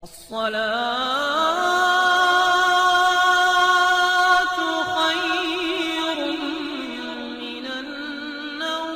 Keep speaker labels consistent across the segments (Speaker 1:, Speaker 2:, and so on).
Speaker 1: الصلاة خير من النوم۔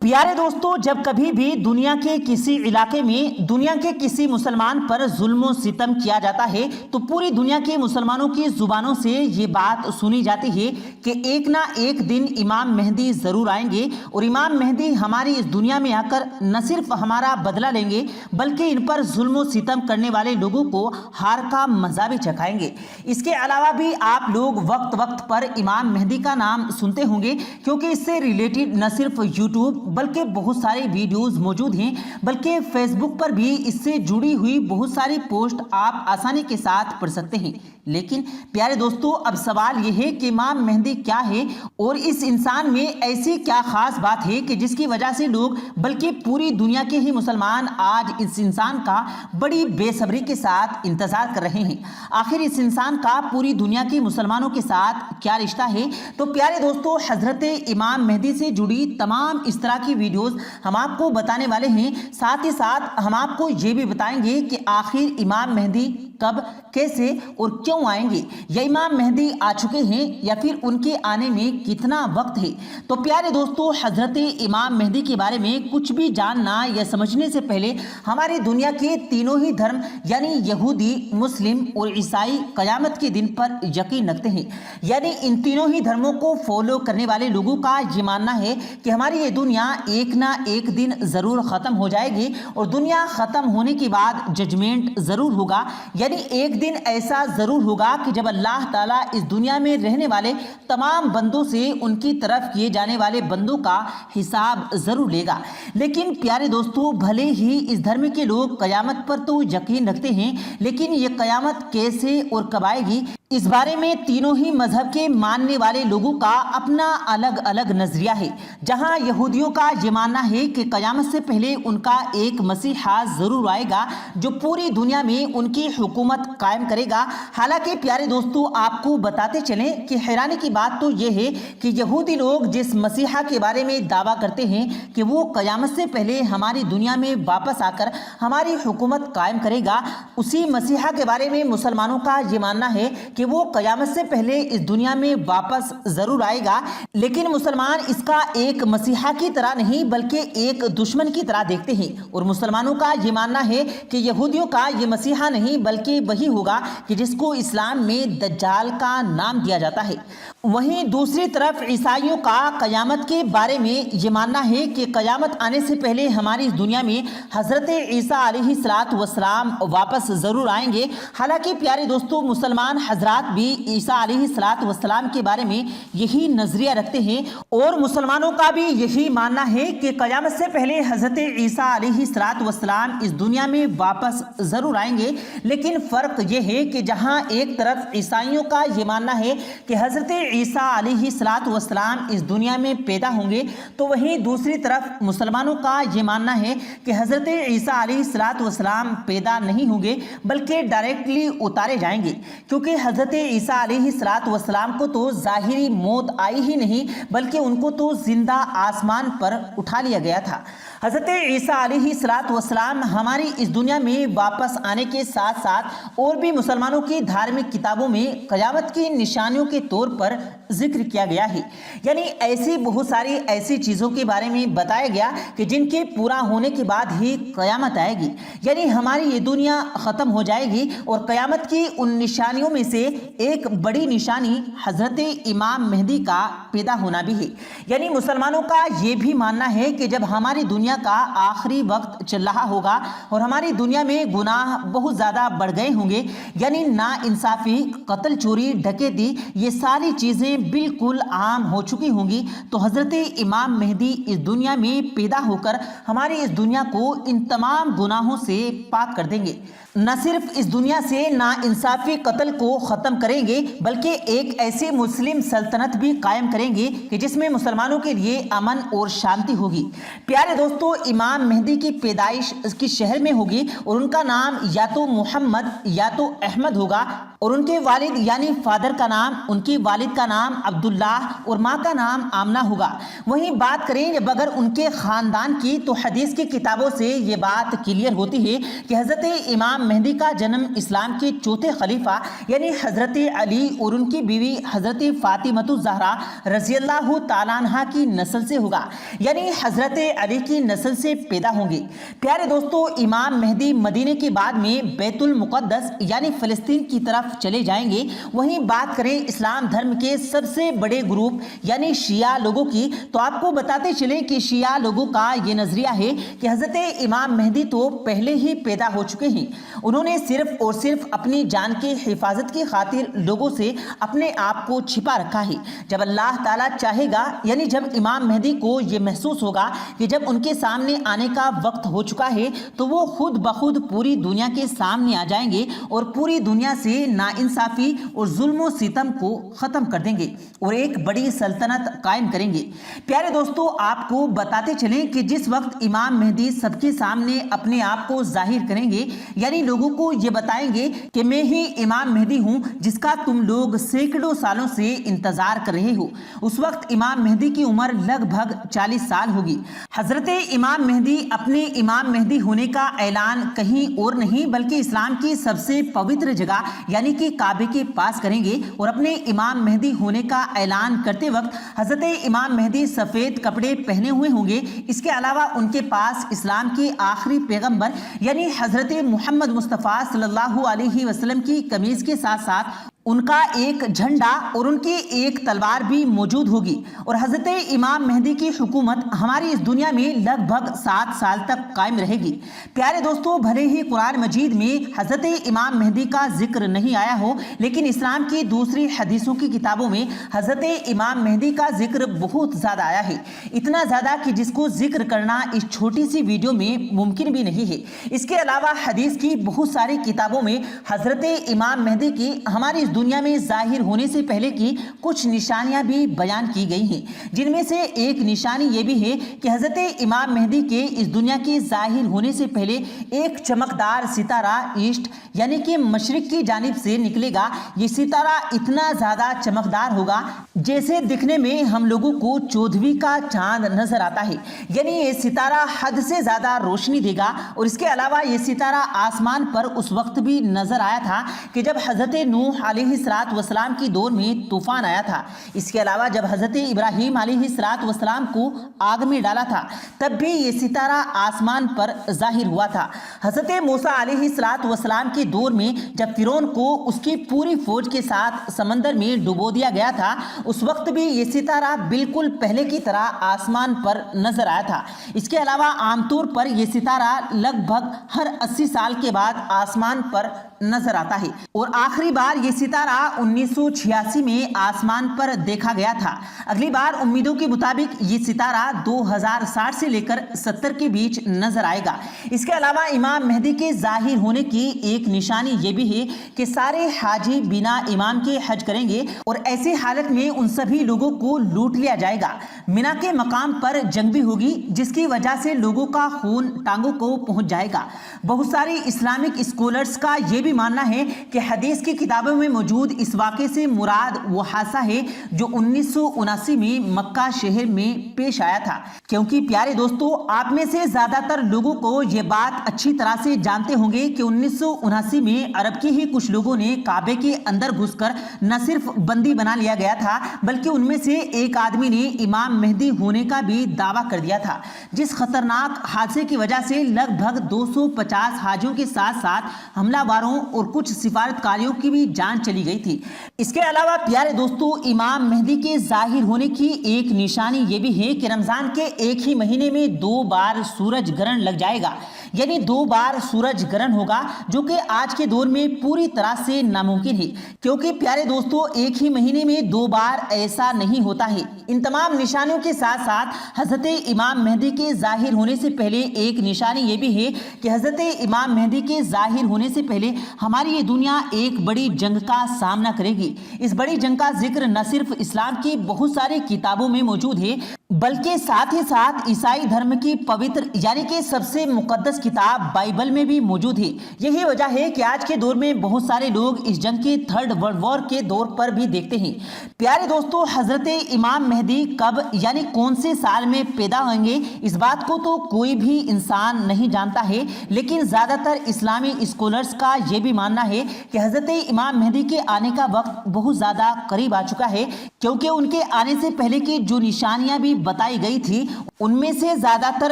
Speaker 2: پیارے دوستو، جب کبھی بھی دنیا کے کسی علاقے میں دنیا کے کسی مسلمان پر ظلم و ستم کیا جاتا ہے تو پوری دنیا کے مسلمانوں کی زبانوں سے یہ بات سنی جاتی ہے کہ ایک نہ ایک دن امام مہدی ضرور آئیں گے اور امام مہدی ہماری اس دنیا میں آ کر نہ صرف ہمارا بدلہ لیں گے بلکہ ان پر ظلم و ستم کرنے والے لوگوں کو ہار کا مزہ بھی چکھائیں گے۔ اس کے علاوہ بھی آپ لوگ وقت وقت پر امام مہدی کا نام سنتے ہوں گے، کیونکہ اس سے ریلیٹڈ نہ صرف یوٹیوب بلکہ بہت سارے ویڈیوز موجود ہیں، بلکہ فیس بک پر بھی اس سے جڑی ہوئی بہت ساری پوسٹ آپ آسانی کے ساتھ پڑھ سکتے ہیں۔ لیکن پیارے دوستو، اب سوال یہ ہے کہ امام مہدی کیا ہے اور اس انسان میں ایسی کیا خاص بات ہے کہ جس کی وجہ سے لوگ بلکہ پوری دنیا کے ہی مسلمان آج اس انسان کا بڑی بے صبری کے ساتھ انتظار کر رہے ہیں۔ آخر اس انسان کا پوری دنیا کے مسلمانوں کے ساتھ کیا رشتہ ہے؟ تو پیارے دوستو، حضرت امام مہدی سے جڑی تمام اس طرح کی ویڈیوز ہم آپ کو بتانے والے ہیں، ساتھ ہی ساتھ ہم آپ کو یہ بھی بتائیں گے کہ آخر امام مہدی کب، کیسے اور کیوں آئیں گے، یا امام مہدی آ چکے ہیں یا پھر ان کے آنے میں کتنا وقت ہے۔ تو پیارے دوستو، حضرت امام مہدی کے بارے میں کچھ بھی جاننا یا سمجھنے سے پہلے ہماری دنیا کے تینوں ہی دھرم یعنی یہودی، مسلم اور عیسائی قیامت کے دن پر یقین رکھتے ہیں۔ یعنی ان تینوں ہی دھرموں کو فالو کرنے والے لوگوں کا یہ ماننا ہے کہ ہماری یہ دنیا ایک نہ ایک دن ضرور ختم ہو جائے گی اور دنیا ختم ہونے کے بعد ججمنٹ ضرور ہوگا۔ یعنی ایک دن ایسا ضرور ہوگا کہ جب اللہ تعالیٰ اس دنیا میں رہنے والے تمام بندوں سے ان کی طرف کیے جانے والے بندوں کا حساب ضرور لے گا۔ لیکن پیارے دوستو، بھلے ہی اس دھرم کے لوگ قیامت پر تو یقین رکھتے ہیں، لیکن یہ قیامت کیسے اور کب آئے گی، اس بارے میں تینوں ہی مذہب کے ماننے والے لوگوں کا اپنا الگ الگ نظریہ ہے۔ جہاں یہودیوں کا یہ ماننا ہے کہ قیامت سے پہلے ان کا ایک مسیحا ضرور آئے گا جو پوری دنیا میں ان کی حکومت قائم کرے گا۔ حالانکہ پیارے دوستو، آپ کو بتاتے چلیں کہ حیرانی کی بات تو یہ ہے کہ یہودی لوگ جس مسیحا کے بارے میں دعویٰ کرتے ہیں کہ وہ قیامت سے پہلے ہماری دنیا میں واپس آ کر ہماری حکومت قائم کرے گا، اسی مسیحا کے بارے میں مسلمانوں کا یہ ماننا ہے کہ وہ قیامت سے پہلے اس دنیا میں واپس ضرور آئے گا۔ لیکن مسلمان اس کا ایک مسیحا کی طرح نہیں بلکہ ایک دشمن کی طرح دیکھتے ہیں، اور مسلمانوں کا یہ ماننا ہے کہ یہودیوں کا یہ مسیحا نہیں بلکہ وہی ہوگا کہ جس کو اسلام میں دجال کا نام دیا جاتا ہے۔ وہیں دوسری طرف عیسائیوں کا قیامت کے بارے میں یہ ماننا ہے کہ قیامت آنے سے پہلے ہماری اس دنیا میں حضرت عیسیٰ علیہ السلام واپس ضرور آئیں گے۔ حالانکہ پیارے دوستو، مسلمان حضرات بھی عیسیٰ علیہ السلام کے بارے میں یہی نظریہ رکھتے ہیں، اور مسلمانوں کا بھی یہی ماننا ہے کہ قیامت سے پہلے حضرت عیسیٰ علیہ السلام اس دنیا میں واپس ضرور آئیں گے۔ لیکن فرق یہ ہے کہ جہاں ایک طرف عیسائیوں کا یہ ماننا ہے کہ حضرت عیسیٰ علیہ السلام اس دنیا میں پیدا ہوں گے، تو وہیں دوسری طرف مسلمانوں کا یہ ماننا ہے کہ حضرت عیسیٰ علیہ السلام پیدا نہیں ہوں گے بلکہ ڈائریکٹلی اتارے جائیں گے، کیونکہ حضرت عیسیٰ علیہ السلام کو تو ظاہری موت آئی ہی نہیں بلکہ ان کو تو زندہ آسمان پر اٹھا لیا گیا تھا۔ حضرت عیسیٰ علیہ السلام ہماری اس دنیا میں واپس آنے کے ساتھ ساتھ اور بھی مسلمانوں کی دھارمک کتابوں میں قیامت کی نشانیوں کے طور پر ذکر کیا گیا ہے۔ یعنی ایسی بہت ساری ایسی چیزوں کے بارے میں بتایا گیا کہ جن کے پورا ہونے کے بعد ہی قیامت آئے گی، یعنی ہماری یہ دنیا ختم ہو جائے گی۔ اور قیامت کی ان نشانیوں میں سے ایک بڑی نشانی حضرت امام مہدی کا پیدا ہونا بھی ہے۔ یعنی مسلمانوں کا یہ بھی ماننا ہے کہ جب ہماری دنیا کا آخری وقت چل رہا ہوگا اور ہماری دنیا میں گناہ بہت زیادہ بڑھ گئے ہوں گے، یعنی ناانصافی، قتل، چوری، ڈکیتی، یہ ساری چیزیں بالکل عام ہو چکی ہوں گی، تو حضرت امام مہدی اس دنیا میں پیدا ہو کر ہماری اس دنیا کو ان تمام گناہوں سے پاک کر دیں گے۔ نہ صرف اس دنیا سے ناانصافی، قتل کو ختم کریں گے بلکہ ایک ایسی مسلم سلطنت بھی قائم کریں گے کہ جس میں مسلمانوں کے لیے امن اور شانتی ہوگی۔ پیارے دوستو، امام مہدی کی پیدائش اس کی شہر میں ہوگی اور ان کا نام یا تو محمد یا تو احمد ہوگا، اور ان کے والد یعنی فادر کا نام، ان کے والد کا کا نام عبداللہ اور ماں کا نام آمنہ ہوگا۔ وہیں بات کریں جب اگر ان کے خاندان کی تو حدیث کی کتابوں سے یہ بات کلیئر ہوتی ہے کہ حضرت امام مہدی کا جنم اسلام کے چوتھے خلیفہ یعنی حضرت علی اور ان کی بیوی حضرت فاطمہ الزہرا رضی اللہ تعالیٰ عنہ کی نسل سے ہوگا، یعنی حضرت علی کی نسل سے پیدا ہوں گے۔ پیارے دوستو، امام مہدی مدینے کے بعد میں بیت المقدس یعنی فلسطین کی طرف چلے جائیں گے۔ وہیں بات کریں اسلام دھرم کے سب سے بڑے گروپ یعنی شیعہ لوگوں کی تو آپ کو بتاتے چلیں کہ شیعہ لوگوں کا یہ نظریہ ہے کہ حضرت امام مہدی تو پہلے ہی پیدا ہو چکے ہیں، انہوں نے صرف اور صرف اپنی جان کی حفاظت کی خاطر لوگوں سے اپنے آپ کو چھپا رکھا ہے۔ جب اللہ تعالیٰ چاہے گا یعنی جب امام مہدی کو یہ محسوس ہوگا کہ جب ان کے سامنے آنے کا وقت ہو چکا ہے تو وہ خود بخود پوری دنیا کے سامنے آ جائیں گے اور پوری دنیا سے ناانصافی اور ظلم و ستم کو ختم کر دیں گے اور ایک بڑی سلطنت قائم کریں گے۔ پیارے دوستو، آپ کو بتاتے چلیں کہ جس وقت امام مہدی سب کے سامنے اپنے آپ کو ظاہر کریں گے یعنی لوگوں کو یہ بتائیں گے کہ میں ہی امام مہدی ہوں جس کا تم لوگ سینکڑوں سالوں سے انتظار کر رہے ہو، اس وقت امام مہدی کی عمر لگ بھگ 40 سال ہوگی۔ حضرت امام مہدی اپنے امام مہدی ہونے کا اعلان کہیں اور نہیں بلکہ اسلام کی سب سے پوتر جگہ یعنی کہ کعبے کے پاس کریں گے، اور اپنے امام مہدی ہونے کا اعلان کرتے وقت حضرت امام مہدی سفید کپڑے پہنے ہوئے ہوں گے۔ اس کے علاوہ ان کے پاس اسلام کے آخری پیغمبر یعنی حضرت محمد مصطفیٰ صلی اللہ علیہ وسلم کی قمیض کے ساتھ ساتھ ان کا ایک جھنڈا اور ان کی ایک تلوار بھی موجود ہوگی، اور حضرت امام مہدی کی حکومت ہماری اس دنیا میں لگ بھگ 7 سال تک قائم رہے گی۔ پیارے دوستو، بھلے ہی قرآن مجید میں حضرت امام مہدی کا ذکر نہیں آیا ہو لیکن اسلام کی دوسری حدیثوں کی کتابوں میں حضرت امام مہدی کا ذکر بہت زیادہ آیا ہے، اتنا زیادہ کہ جس کو ذکر کرنا اس چھوٹی سی ویڈیو میں ممکن بھی نہیں ہے۔ اس کے علاوہ حدیث کی بہت ساری کتابوں میں حضرت امام مہدی کی ہماری دنیا میں ظاہر ہونے سے پہلے کی کچھ نشانیاں بھی بیان کی گئی ہیں، جن میں سے ایک نشانی یہ بھی ہے کہ حضرت امام مہدی کے اس دنیا کے ظاہر ہونے سے پہلے ایک چمکدار ستارہ ایسٹ یعنی کہ مشرق کی جانب سے نکلے گا۔ یہ ستارہ اتنا زیادہ چمکدار ہوگا جیسے دکھنے میں ہم لوگوں کو 14ویں کا چاند نظر آتا ہے، یعنی یہ ستارہ حد سے زیادہ روشنی دے گا۔ اور اس کے علاوہ یہ ستارہ آسمان پر اس وقت بھی نظر آیا تھا کہ جب حضرت نوح علیہ السلام کی دور میں طوفان آیا تھا۔ اس کے علاوہ جب حضرت ابراہیم علیہ السلام کو آگ میں ڈالا تھا تب بھی یہ ستارہ آسمان پر ظاہر ہوا تھا۔ حضرت موسیٰ علیہ السلام کے دور میں جب فرعون کو اس کی پوری فوج کے ساتھ سمندر میں ڈبو دیا گیا تھا اس وقت بھی یہ ستارہ بالکل پہلے کی طرح آسمان پر نظر آیا تھا۔ اس کے علاوہ عام طور پر یہ ستارہ لگ بھگ ہر 80 سال کے بعد آسمان پر نظر آتا ہے، اور آخری بار یہ ستارہ 1986 میں آسمان پر دیکھا گیا تھا۔ اگلی بار امیدوں کے مطابق یہ ستارہ 2060 سے لے کر 70 کے بیچ نظر آئے گا۔ اس کے علاوہ امام مہدی کے ظاہر ہونے کی ایک نشانی یہ بھی ہے کہ سارے حاجی بنا امام کے حج کریں گے، اور ایسی حالت میں ان سبھی لوگوں کو لوٹ لیا جائے گا۔ مینا کے مقام پر جنگ بھی ہوگی جس کی وجہ سے لوگوں کا خون ٹانگوں کو پہنچ جائے گا۔ بہت ساری اسلامک اسکولرز کا یہ بھی ماننا ہے کہ حدیث کی کتابوں میں موجود اس واقعے سے مراد وہ حادثہ ہے جو 1979 میں مکہ شہر میں پیش آیا تھا، کیونکہ پیارے دوستو، آپ میں سے زیادہ تر لوگوں کو یہ بات اچھی طرح سے جانتے ہوں گے کہ 1979 میں عرب کے ہی کچھ لوگوں نے کعبے کے اندر گھس کر نہ صرف بندی بنا لیا گیا تھا بلکہ ان میں سے ایک آدمی نے امام مہدی ہونے کا بھی دعویٰ کر دیا تھا، جس خطرناک حادثے کی وجہ سے لگ بھگ 250 حاجیوں کے ساتھ ساتھ حملہ واروں اور کچھ سفارتکاریوں کی بھی جان چلی گئی تھی۔ اس کے علاوہ پیارے دوستو، امام مہدی کے ظاہر ہونے کی ایک نشانی یہ بھی ہے کہ رمضان کے ایک ہی مہینے میں 2 بار سورج گرہن لگ جائے گا، یعنی 2 بار سورج گرہن ہوگا، جو کہ آج کے دور میں پوری طرح سے ناممکن ہے، کیونکہ پیارے دوستو ایک ہی مہینے میں 2 بار ایسا نہیں ہوتا ہے۔ ان تمام نشانیوں کے ساتھ ساتھ حضرت امام مہدی کے ظاہر ہونے سے پہلے ایک نشانی یہ بھی ہے کہ حضرت امام مہدی کے ظاہر ہونے سے پہلے ہماری یہ دنیا ایک بڑی جنگ کا کا سامنا کرے گی۔ اس بڑی جنگ کا ذکر نہ صرف اسلام کی بہت ساری کتابوں میں موجود ہے بلکہ ساتھ ہی ساتھ عیسائی دھرم کی پوتر یعنی کہ سب سے مقدس کتاب بائبل میں بھی موجود ہے۔ یہی وجہ ہے کہ آج کے دور میں بہت سارے لوگ اس جنگ کے تھرڈ ورلڈ وار کے دور پر بھی دیکھتے ہیں۔ پیارے دوستو، حضرت امام مہدی کب یعنی کون سے سال میں پیدا ہوئیں گے، اس بات کو تو کوئی بھی انسان نہیں جانتا ہے، لیکن زیادہ تر اسلامی اسکالرز کا یہ بھی ماننا ہے کہ حضرت امام مہدی کے آنے کا وقت بہت زیادہ قریب آ چکا ہے، کیونکہ ان کے آنے سے پہلے کی جو نشانیاں بھی بتائی گئی تھی ان میں سے زیادہ تر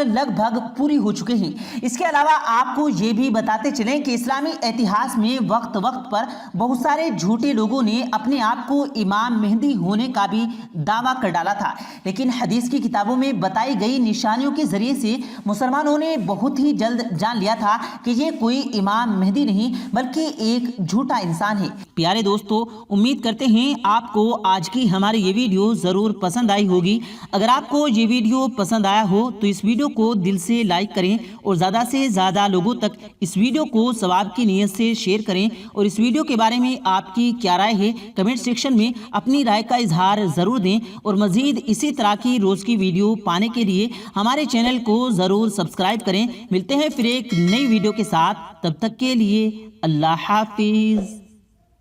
Speaker 2: لگ بھگ پوری ہو چکے ہیں۔ اس کے علاوہ آپ کو یہ بھی بتاتے چلیں کہ اسلامی اتہاس میں وقت وقت پر بہت سارے جھوٹے لوگوں نے اپنے آپ کو امام مہدی ہونے کا بھی دعویٰ کر ڈالا تھا، لیکن حدیث کی کتابوں میں بتائی گئی نشانیوں کے ذریعے سے مسلمانوں نے بہت ہی جلد جان لیا تھا کہ یہ کوئی امام مہدی نہیں بلکہ ایک جھوٹا انسان ہے۔ پیارے دوستو، امید کرتے ہیں آپ کو آج کی ہماری یہ ویڈیو ضرور پسند آئی ہوگی۔ اگر آپ کو یہ ویڈیو پسند آیا ہو تو اس ویڈیو کو دل سے لائک کریں اور زیادہ سے زیادہ لوگوں تک اس ویڈیو کو ثواب کی نیت سے شیئر کریں، اور اس ویڈیو کے بارے میں آپ کی کیا رائے ہے کمنٹ سیکشن میں اپنی رائے کا اظہار ضرور دیں، اور مزید اسی طرح کی روز کی ویڈیو پانے کے لیے ہمارے چینل کو ضرور سبسکرائب کریں۔ ملتے ہیں پھر ایک نئی ویڈیو کے ساتھ، تب تک کے لیے اللہ حافظ۔